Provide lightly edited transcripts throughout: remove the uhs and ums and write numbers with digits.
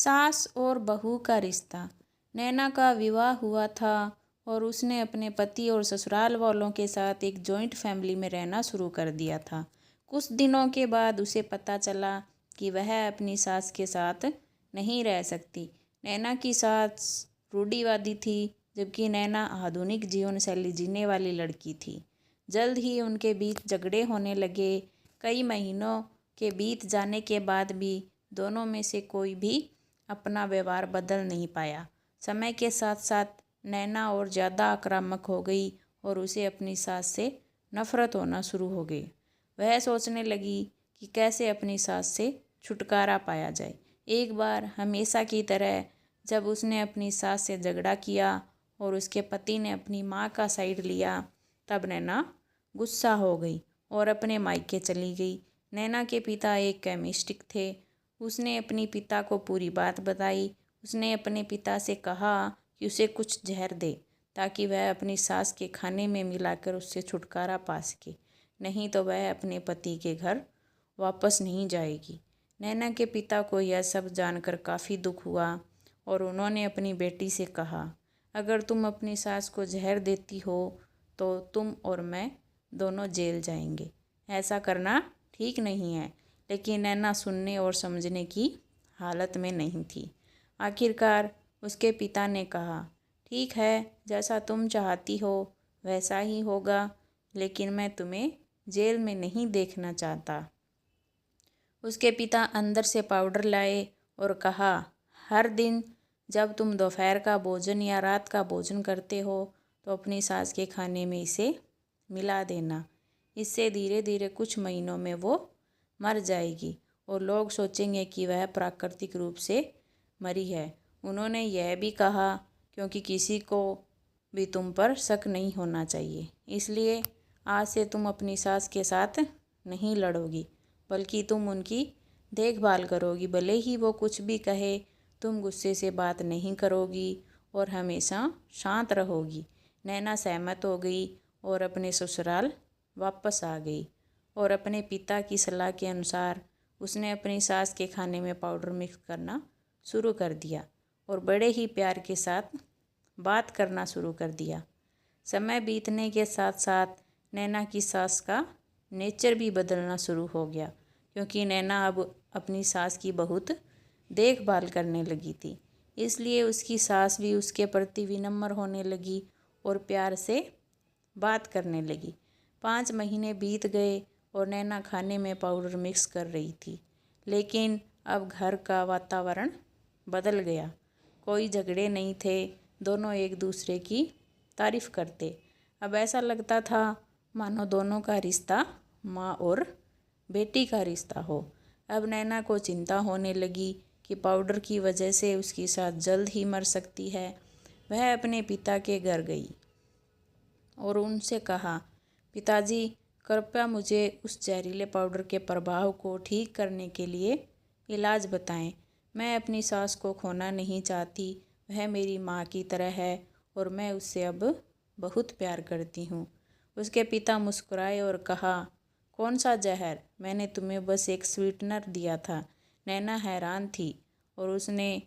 सास और बहू का रिश्ता। नैना का विवाह हुआ था और उसने अपने पति और ससुराल वालों के साथ एक जॉइंट फैमिली में रहना शुरू कर दिया था। कुछ दिनों के बाद उसे पता चला कि वह अपनी सास के साथ नहीं रह सकती। नैना की सास रूढ़िवादी थी, जबकि नैना आधुनिक जीवन शैली जीने वाली लड़की थी। जल्द ही उनके बीच झगड़े होने लगे। कई महीनों के बीत जाने के बाद भी दोनों में से कोई भी अपना व्यवहार बदल नहीं पाया। समय के साथ साथ नैना और ज़्यादा आक्रामक हो गई और उसे अपनी सास से नफरत होना शुरू हो गई। वह सोचने लगी कि कैसे अपनी सास से छुटकारा पाया जाए। एक बार हमेशा की तरह जब उसने अपनी सास से झगड़ा किया और उसके पति ने अपनी माँ का साइड लिया, तब नैना गुस्सा हो गई और अपने मायके चली गई। नैना के पिता एक केमिस्ट्रिक थे। उसने अपने पिता को पूरी बात बताई। उसने अपने पिता से कहा कि उसे कुछ जहर दे ताकि वह अपनी सास के खाने में मिलाकर उससे छुटकारा पा सके, नहीं तो वह अपने पति के घर वापस नहीं जाएगी। नैना के पिता को यह सब जानकर काफ़ी दुख हुआ और उन्होंने अपनी बेटी से कहा, अगर तुम अपनी सास को जहर देती हो तो तुम और मैं दोनों जेल जाएंगे। ऐसा करना ठीक नहीं है। लेकिन नैना सुनने और समझने की हालत में नहीं थी। आखिरकार उसके पिता ने कहा, ठीक है, जैसा तुम चाहती हो वैसा ही होगा, लेकिन मैं तुम्हें जेल में नहीं देखना चाहता। उसके पिता अंदर से पाउडर लाए और कहा, हर दिन जब तुम दोपहर का भोजन या रात का भोजन करते हो तो अपनी सास के खाने में इसे मिला देना। इससे धीरे धीरे कुछ महीनों में वो मर जाएगी और लोग सोचेंगे कि वह प्राकृतिक रूप से मरी है। उन्होंने यह भी कहा, क्योंकि किसी को भी तुम पर शक नहीं होना चाहिए, इसलिए आज से तुम अपनी सास के साथ नहीं लड़ोगी, बल्कि तुम उनकी देखभाल करोगी। भले ही वो कुछ भी कहे, तुम गुस्से से बात नहीं करोगी और हमेशा शांत रहोगी। नैना सहमत हो गई और अपने ससुराल वापस आ गई और अपने पिता की सलाह के अनुसार उसने अपनी सास के खाने में पाउडर मिक्स करना शुरू कर दिया और बड़े ही प्यार के साथ बात करना शुरू कर दिया। समय बीतने के साथ साथ नैना की सास का नेचर भी बदलना शुरू हो गया, क्योंकि नैना अब अपनी सास की बहुत देखभाल करने लगी थी। इसलिए उसकी सास भी उसके प्रति विनम्र होने लगी और प्यार से बात करने लगी। 5 महीने बीत गए और नैना खाने में पाउडर मिक्स कर रही थी, लेकिन अब घर का वातावरण बदल गया। कोई झगड़े नहीं थे, दोनों एक दूसरे की तारीफ करते। अब ऐसा लगता था मानो दोनों का रिश्ता माँ और बेटी का रिश्ता हो। अब नैना को चिंता होने लगी कि पाउडर की वजह से उसकी सास जल्द ही मर सकती है। वह अपने पिता के घर गई और उनसे कहा, पिताजी, कृपया मुझे उस जहरीले पाउडर के प्रभाव को ठीक करने के लिए इलाज बताएं। मैं अपनी सास को खोना नहीं चाहती। वह मेरी माँ की तरह है और मैं उससे अब बहुत प्यार करती हूँ। उसके पिता मुस्कुराए और कहा, कौन सा जहर? मैंने तुम्हें बस एक स्वीटनर दिया था। नैना हैरान थी और उसने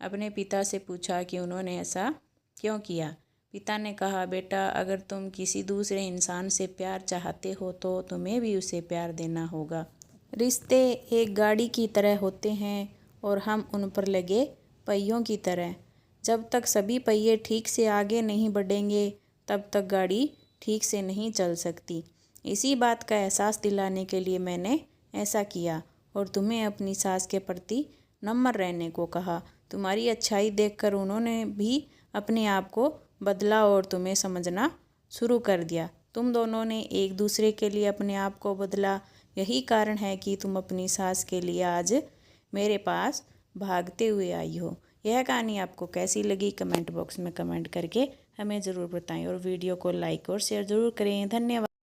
अपने पिता से पूछा कि उन्होंने ऐसा क्यों किया। पिता ने कहा, बेटा, अगर तुम किसी दूसरे इंसान से प्यार चाहते हो तो तुम्हें भी उसे प्यार देना होगा। रिश्ते एक गाड़ी की तरह होते हैं और हम उन पर लगे पहियों की तरह। जब तक सभी पहिए ठीक से आगे नहीं बढ़ेंगे तब तक गाड़ी ठीक से नहीं चल सकती। इसी बात का एहसास दिलाने के लिए मैंने ऐसा किया और तुम्हें अपनी सास के प्रति नम्र रहने को कहा। तुम्हारी अच्छाई देखकर उन्होंने भी अपने आप को बदला और तुम्हें समझना शुरू कर दिया। तुम दोनों ने एक दूसरे के लिए अपने आप को बदला। यही कारण है कि तुम अपनी सास के लिए आज मेरे पास भागते हुए आई हो। यह कहानी आपको कैसी लगी कमेंट बॉक्स में कमेंट करके हमें ज़रूर बताएं और वीडियो को लाइक और शेयर ज़रूर करें। धन्यवाद।